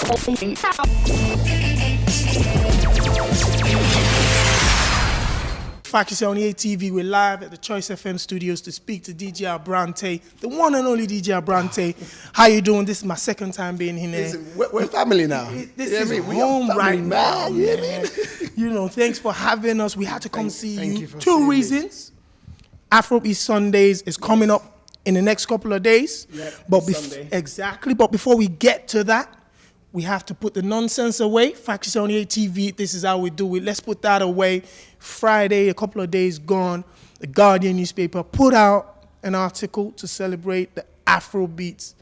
Faculty on ATV, we're live at the Choice FM studios to speak to DJ Abrantee, the one and only DJ Abrantee. How you doing? This is my second time being here. Listen, we're family now. This is home right now, man. You know, thanks for having us. We had to come see you. Two reasons. Afrobeats Sundays is coming up in the next couple of days. Yep, but Sunday. Exactly. But before we get to that, we have to put the nonsense away. Faculty on ATV, this is how we do it. Let's put that away. Friday, a couple of days gone, the Guardian newspaper put out an article to celebrate the Afrobeats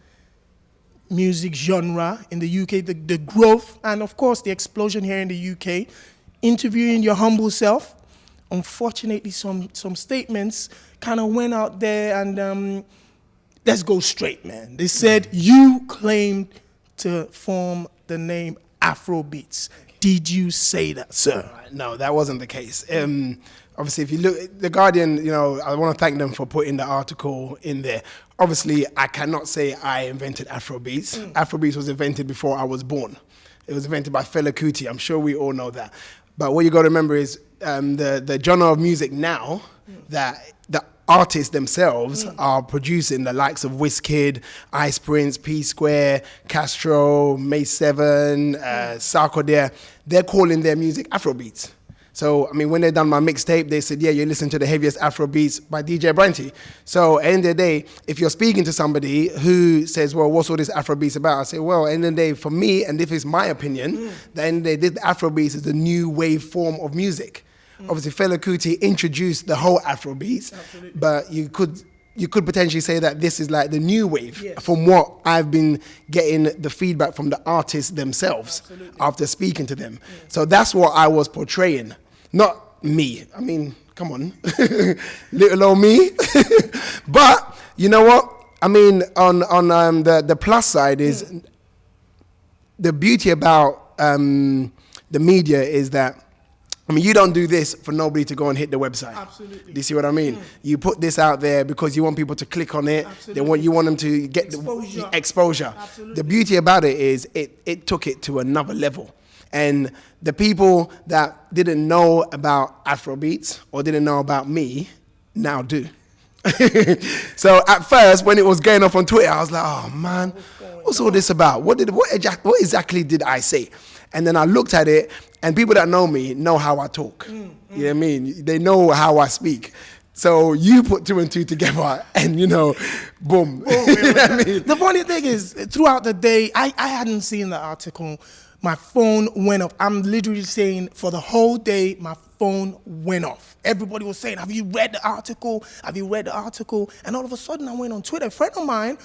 music genre in the UK, the growth, and of course the explosion here in the UK. Interviewing your humble self. Unfortunately, some statements kind of went out there, and let's go straight, man. They said you claimed to form the name Afrobeats. Did you say that, sir? No, that wasn't the case. Obviously, if you look at The Guardian, you know, I want to thank them for putting the article in there. Obviously, I cannot say I invented Afrobeats. Afrobeats was invented before I was born. It was invented by Fela Kuti. I'm sure we all know that. But what you got to remember is the genre of music now that the artists themselves are producing, the likes of Wizkid, Ice Prince, P Square, Castro, May 7, Sarkodie, they're calling their music Afrobeats. So, I mean, when they done my mixtape, they said, yeah, you listen to the heaviest Afrobeats by DJ Abrantee. So, at the end of the day, if you're speaking to somebody who says, well, what's all this Afrobeats about? I say, well, at the end of the day, for me, and if it's my opinion, then they did Afrobeats is the new wave form of music. Obviously, Fela Kuti introduced the whole Afrobeats, but you could potentially say that this is like the new wave from what I've been getting the feedback from the artists themselves after speaking to them. So that's what I was portraying, not me. I mean, come on, little old me. But you know what? I mean, on the plus side is the beauty about the media is that, I mean, you don't do this for nobody to go and hit the website. Absolutely. Do you see what I mean? You put this out there because you want people to click on it. You want them to get the exposure. The beauty about it is it took it to another level. And the people that didn't know about Afrobeats or didn't know about me now do. So at first, when it was going off on Twitter, I was like, oh man, what's all this about? What exactly did I say? And then I looked at it, and people that know me know how I talk. You know what I mean? They know how I speak. So you put two and two together, and you know, boom. You know what I mean? The funny thing is, throughout the day, I hadn't seen the article. My phone went off. I'm literally saying for the whole day, my phone went off. Everybody was saying, have you read the article? Have you read the article? And all of a sudden, I went on Twitter. A friend of mine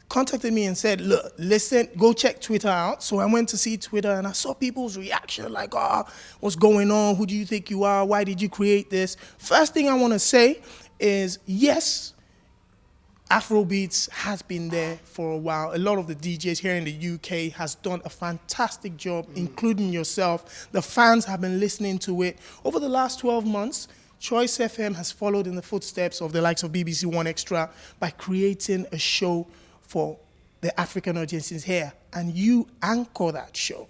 contacted me and said, look, listen, go check Twitter out. So I went to see Twitter, and I saw people's reaction like, oh, what's going on? Who do you think you are? Why did you create this? First thing I want to say is, yes, Afrobeats has been there for a while. A lot of the DJs here in the UK has done a fantastic job, including yourself. The fans have been listening to it. Over the last 12 months, Choice FM has followed in the footsteps of the likes of BBC One Extra by creating a show for the African audiences here, and you anchor that show.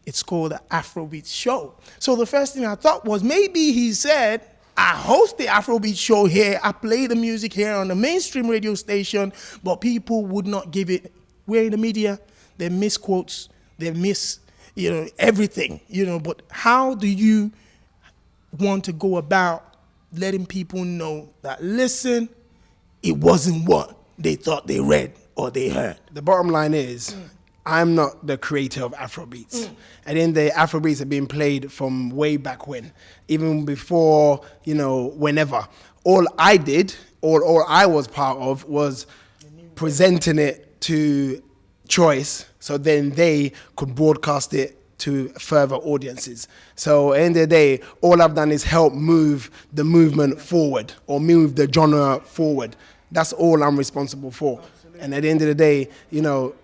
It's called the Afrobeats Show. So the first thing I thought was maybe he said, I host the Afrobeats Show here, I play the music here on the mainstream radio station, but people would not give it. We're in the media, they miss quotes, they miss, you know, everything, you know, but how do you want to go about letting people know that, listen, it wasn't what they thought they read or they heard? The bottom line is, I'm not the creator of Afrobeats. And then the Afrobeats have been played from way back when, even before, you know, whenever. All I did, all I was part of was presenting it to Choice, so then they could broadcast it to further audiences. So at the end of the day, all I've done is help move the movement forward or move the genre forward. That's all I'm responsible for. And at the end of the day, you know,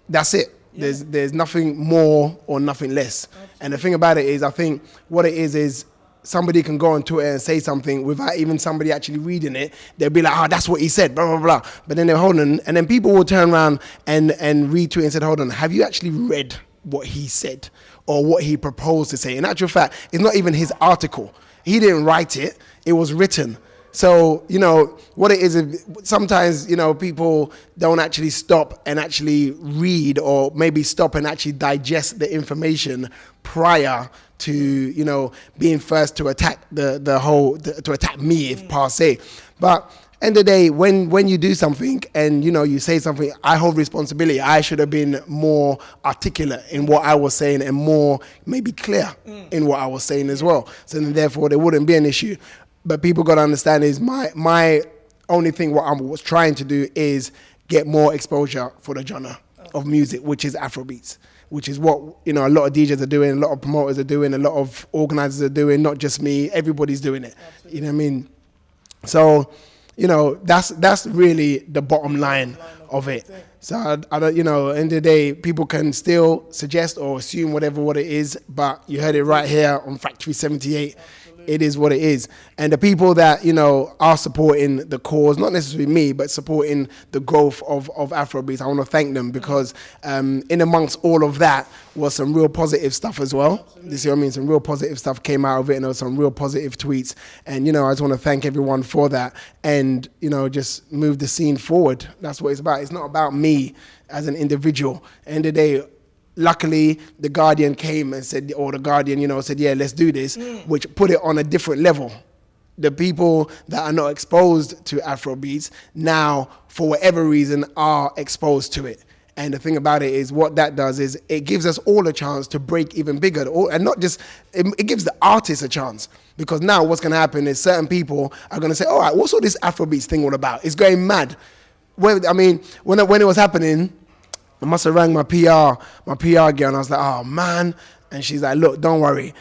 that's it. There's nothing more or nothing less. And the thing about it is, I think what it is somebody can go on Twitter and say something without even somebody actually reading it. They'll be like, oh, that's what he said, blah, blah, blah. But then they're holding, and then people will turn around and retweet and say, hold on, have you actually read what he said or what he proposed to say. In actual fact, it's not even his article. He didn't write it. It was written. So, what it is, sometimes, people don't actually stop and actually read, or maybe stop and actually digest the information prior to, being first to attack to attack me, if per se. But end of the day, when you do something and, you say something, I hold responsibility. I should have been more articulate in what I was saying and more maybe clear in what I was saying as well. So then therefore there wouldn't be an issue. But people got to understand is my only thing what I was trying to do is get more exposure for the genre of music, which is Afrobeats, which is what, a lot of DJs are doing, a lot of promoters are doing, a lot of organizers are doing, not just me, everybody's doing it. Absolutely. You know what I mean? So, that's really the bottom line of it. So I don't, end of the day, people can still suggest or assume what it is, but you heard it right here on Factory 78. It is what it is. And the people that, are supporting the cause, not necessarily me, but supporting the growth of Afrobeats, I want to thank them, because in amongst all of that was some real positive stuff as well. You see what I mean? Some real positive stuff came out of it, and there was some real positive tweets. And, I just want to thank everyone for that, and, just move the scene forward. That's what it's about. It's not about me as an individual. End of the day, luckily, the Guardian came and said, or the Guardian, said, yeah, let's do this, which put it on a different level. The people that are not exposed to Afrobeats now, for whatever reason, are exposed to it. And the thing about it is, what that does is it gives us all a chance to break even bigger. And not just, it gives the artists a chance. Because now what's going to happen is certain people are going to say, all right, what's all this Afrobeats thing all about? It's going mad. When it was happening, I must have rang my PR girl, and I was like, oh man. And she's like, look, don't worry.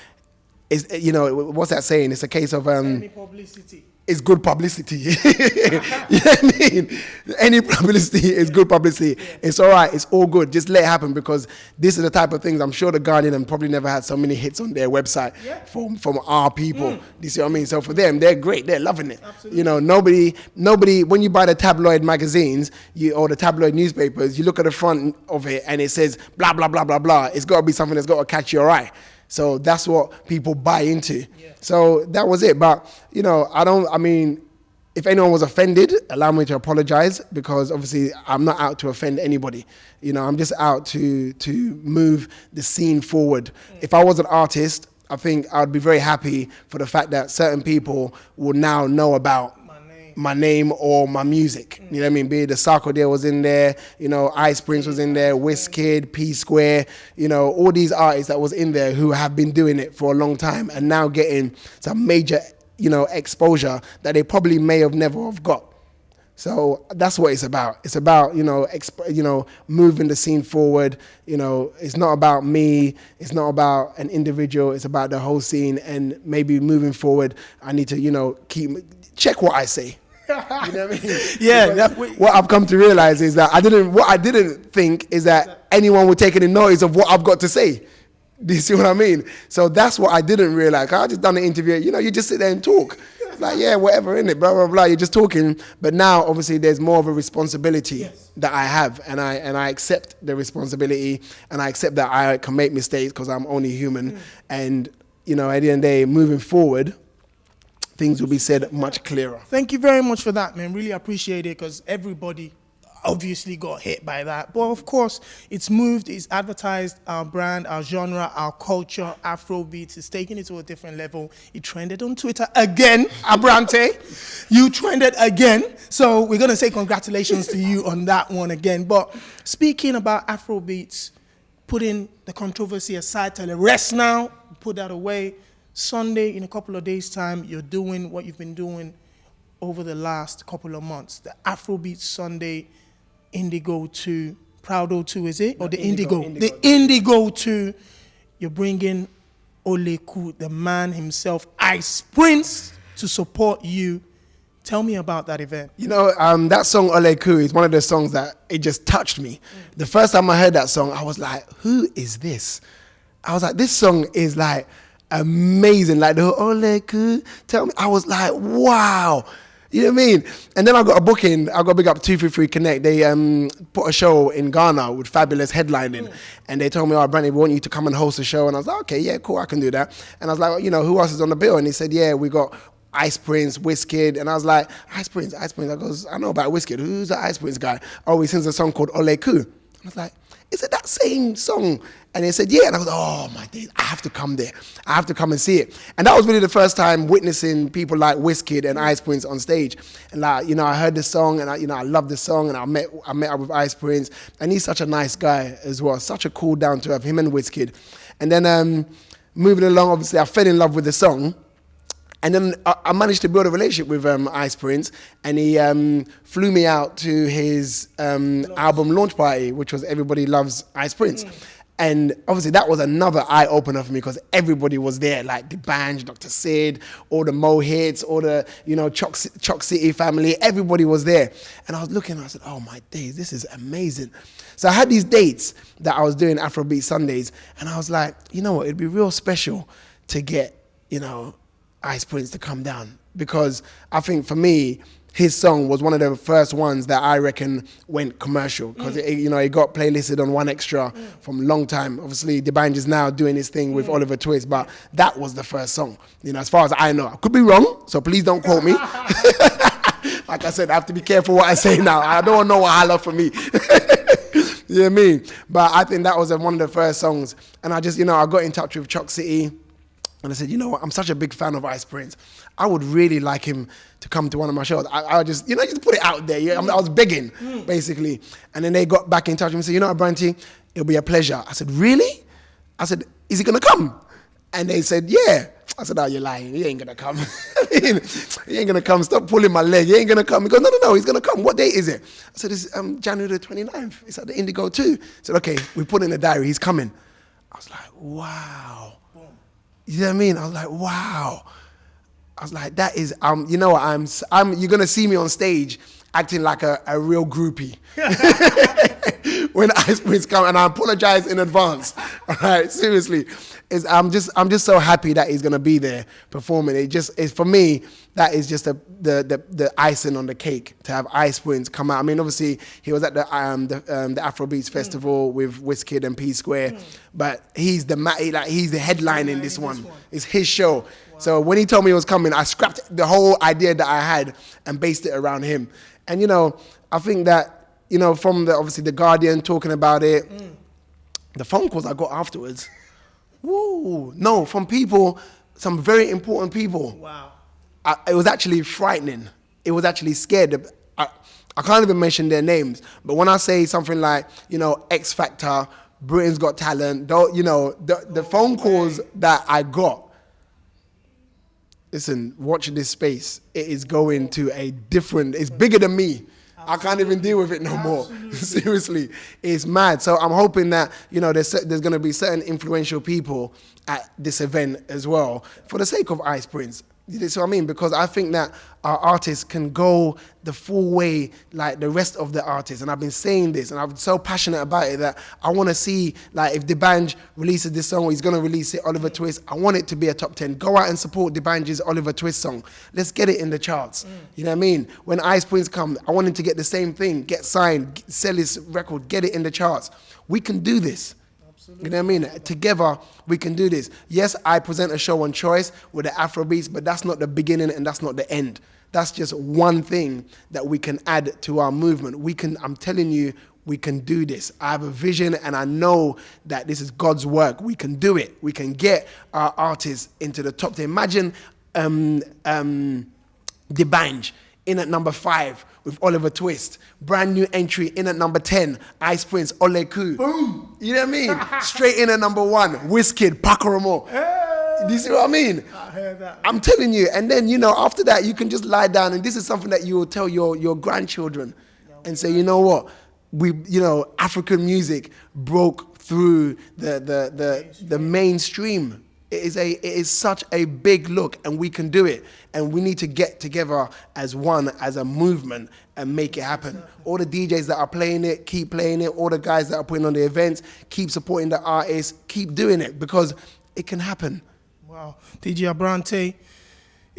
It's, what's that saying? It's a case of any publicity. It's good publicity. You know what I mean? Any publicity is good publicity. Yeah. It's all right. It's all good. Just let it happen, because this is the type of things I'm sure the Guardian and probably never had so many hits on their website from our people. You see what I mean? So for them, they're great. They're loving it. Absolutely. Nobody. When you buy the tabloid magazines or the tabloid newspapers, you look at the front of it and it says blah blah blah blah blah. It's got to be something that's got to catch your eye. So that's what people buy into. Yeah. So that was it. But, if anyone was offended, allow me to apologize, because obviously I'm not out to offend anybody. I'm just out to move the scene forward. If I was an artist, I think I'd be very happy for the fact that certain people will now know about my name or my music. You know what I mean? Be it the Sarkodie was in there, Ice Prince was in there, Wizkid, P Square, all these artists that was in there who have been doing it for a long time and now getting some major, exposure that they probably may have never have got. So that's what it's about. It's about, moving the scene forward. It's not about me. It's not about an individual. It's about the whole scene. And maybe moving forward, I need to, check what I say. You know what I mean? Yeah. What I've come to realize is that what I didn't think is that anyone would take any notice of what I've got to say. Do you see what I mean? So that's what I didn't realize. I just done an interview. You just sit there and talk. It's like, yeah, whatever, innit? Blah, blah, blah. You're just talking. But now, obviously, there's more of a responsibility that I have. And I accept the responsibility. And I accept that I can make mistakes, because I'm only human. And, at the end of the day, moving forward, things will be said much clearer. Thank you very much for that, man. Really appreciate it, because everybody obviously got hit by that. But of course, it's moved, it's advertised our brand, our genre, our culture, Afrobeats. It's taken it to a different level. It trended on Twitter again, Abrantee. You trended again. So we're going to say congratulations to you on that one again. But speaking about Afrobeats, putting the controversy aside, tell the rest now, put that away. Sunday, in a couple of days' time, you're doing what you've been doing over the last couple of months. The Afrobeats Sunday, Indigo 2, Proudo 2, is it? No, or the Indigo? The Indigo 2, you're bringing Oleku, the man himself, Ice Prince, to support you. Tell me about that event. That song Oleku is one of the songs that it just touched me. The first time I heard that song, I was like, who is this? I was like, this song is like amazing. Like the Oleku, tell me. I was like, wow. You know what I mean? And then I got a booking. I got to big up 233 Connect. They put a show in Ghana with Fabulous headlining. And they told me, Abrantee, we want you to come and host a show. And I was like, okay, yeah, cool, I can do that. And I was like, well, you know, who else is on the bill? And he said, yeah, we got Ice Prince, Wizkid. And I was like, Ice Prince. I goes, I know about Wizkid. Who's the Ice Prince guy? Oh, he sings a song called Ole Ku. I was like, is it that same song? And they said, yeah. And I was like, oh my days, I have to come there. I have to come and see it. And that was really the first time witnessing people like Wizkid and Ice Prince on stage. And like, you know, I heard the song and I loved the song, and I met up with Ice Prince, and he's such a nice guy as well. Such a cool, down to earth, him and Wizkid. And then moving along, obviously I fell in love with the song. And then I managed to build a relationship with Ice Prince, and he flew me out to his album launch party, which was Everybody Loves Ice Prince. And obviously that was another eye-opener for me, because everybody was there, like D'banj, Dr. Sid, all the Mo Hits, all the, you know, Chalk City family, everybody was there. And I was looking, and I said, oh my days, this is amazing. So I had these dates that I was doing Afrobeat Sundays, and I was like, you know what, it'd be real special to get, you know, Ice Prince to come down, because I think for me, his song was one of the first ones that I reckon went commercial, because it got playlisted on One Extra from a long time. Obviously, D'banj is now doing his thing with Oliver Twist, but that was the first song. You know, as far as I know, I could be wrong, so please don't quote me. Like I said, I have to be careful what I say now. I don't want no holla for me. You know what I mean? But I think that was one of the first songs, and I just, I got in touch with Chalk City. And I said, you know what, I'm such a big fan of Ice Prince. I would really like him to come to one of my shows. I just, just put it out there. Yeah? I was begging, basically. And then they got back in touch with me and said, you know what, Abrantee, it'll be a pleasure. I said, really? I said, is he going to come? And they said, yeah. I said, oh, you're lying. He ain't going to come. He ain't going to come. Stop pulling my leg. He ain't going to come. He goes, no, he's going to come. What date is it? I said, it's January the 29th. It's at the Indigo 2. I said, okay, we put in the diary. He's coming. I was like, wow. You know what I mean? I was like, wow. I was like, that is, you know what, you're going to see me on stage acting like a real groupie. When Ice Prince come, and I apologize in advance. All right, seriously. I'm just so happy that he's going to be there performing. It's for me, that is just the icing on the cake to have Ice Prince come out. I mean, obviously, he was at the Afrobeats Festival with Wizkid and P Square, but he's the headline in this one. It's his show. Wow. So when he told me he was coming, I scrapped the whole idea that I had and based it around him. And, I think that, from obviously the Guardian talking about it, the phone calls I got afterwards, woo, no, from people, some very important people. Wow. It was actually frightening. It was actually scared. I can't even mention their names, but when I say something like, X Factor, Britain's Got Talent, the phone calls that I got, listen, watch this space. It is going to it's bigger than me. Absolutely. I can't even deal with it no more. Seriously, it's mad. So I'm hoping that, there's going to be certain influential people at this event as well, for the sake of Ice Prince. You see what I mean? Because I think that our artists can go the full way like the rest of the artists. And I've been saying this, and I'm so passionate about it that I want to see, like, if D'banj releases this song, or he's going to release it, Oliver Twist, I want it to be a top 10. Go out and support D'banj's Oliver Twist song. Let's get it in the charts. You know what I mean? When Ice Prince comes, I want him to get the same thing, get signed, sell his record, get it in the charts. We can do this. You know what I mean? Together, we can do this. Yes, I present a show on Choice with the Afrobeats, but that's not the beginning and that's not the end. That's just one thing that we can add to our movement. I'm telling you, we can do this. I have a vision, and I know that this is God's work. We can do it. We can get our artists into the top 10. Imagine D'banj in at number 5 with Oliver Twist. Brand new entry in at number 10, Ice Prince, Ole Ku. Boom! You know what I mean? Straight in at number 1, Wizkid, Pakoramo. Hey! Do you see what I mean? I heard that. I'm telling you. And then, after that, you can just lie down, and this is something that you will tell your grandchildren and say, you know what? African music broke through the mainstream. It is such a big look, and we can do it. And we need to get together as one, as a movement, and make it happen. All the DJs that are playing it, keep playing it. All the guys that are putting on the events, keep supporting the artists, keep doing it, because it can happen. Wow. DJ Abrantee,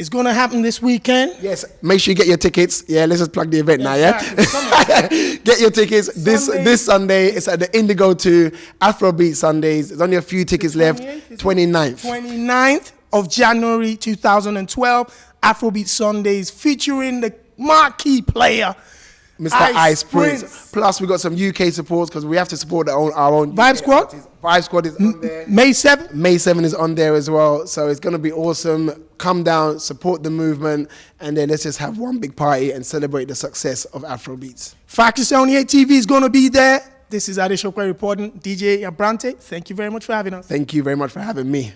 It's going to happen this weekend. Yes, make sure you get your tickets. Yeah, let's just plug the event now, yeah? Exactly. Get your tickets Sunday. this Sunday. It's at the Indigo 2 Afrobeats Sundays. There's only a few tickets left. 29th. 29th of January 2012. Afrobeat Sundays featuring the marquee player, Mr. Ice Prince. Plus, we got some UK supports because we have to support our own Vibe UK Squad. artists. Vibe Squad is on there. May 7th. May 7 is on there as well. So it's going to be awesome. Come down, support the movement, and then let's just have one big party and celebrate the success of Afrobeats. Factory 78 TV is going to be there. This is Adeshokwe reporting. DJ Abrantee, thank you very much for having us. Thank you very much for having me.